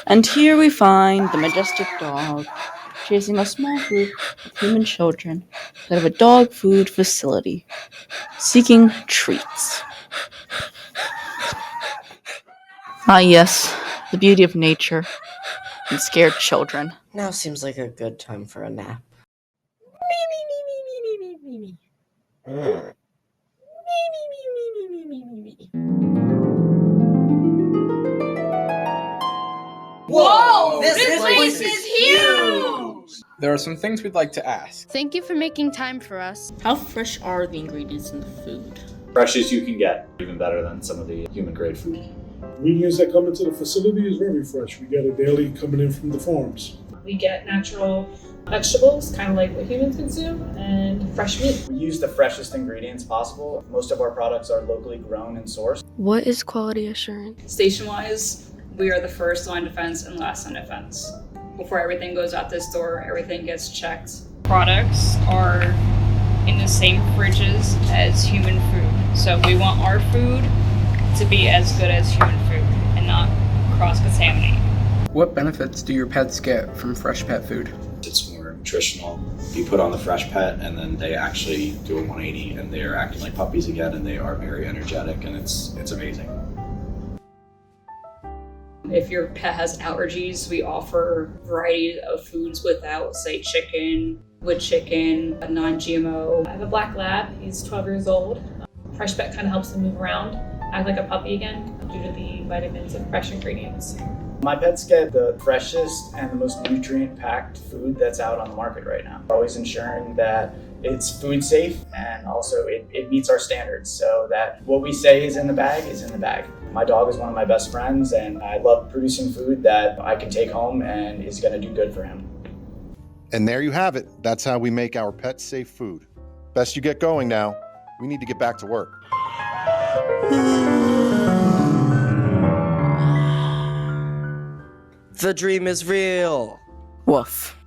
And here we find the majestic dog chasing a small group of human children out of a dog food facility, seeking treats. Ah, yes, the beauty of nature and scared children. Now seems like a good time for a nap. Whoa! This place is huge! There are some things we'd like to ask. Thank you for making time for us. How fresh are the ingredients in the food? Fresh as you can get, even better than some of the human grade food. Ingredients that come into the facility is very fresh. We get it daily coming in from the farms. We get natural vegetables, kind of like what humans consume, and fresh meat. We use the freshest ingredients possible. Most of our products are locally grown and sourced. What is quality assurance? Station-wise, we are the first line defense and last line defense. Before everything goes out this door, everything gets checked. Products are in the same fridges as human food. So we want our food to be as good as human food and not cross-contaminated. What benefits do your pets get from fresh pet food? It's more nutritional. You put on the fresh pet and then they actually do a 180 and they're acting like puppies again and they are very energetic and it's amazing. If your pet has allergies, we offer a variety of foods without, say, chicken, with chicken, a non-GMO. I have a black lab, he's 12 years old. Fresh pet kind of helps him move around, act like a puppy again, due to the vitamins and fresh ingredients. My pets get the freshest and the most nutrient-packed food that's out on the market right now. Always ensuring that it's food safe and also it meets our standards so that what we say is in the bag is in the bag. My dog is one of my best friends and I love producing food that I can take home and is going to do good for him. And there you have it. That's how we make our pets safe food. Best you get going now. We need to get back to work. The dream is real. Woof.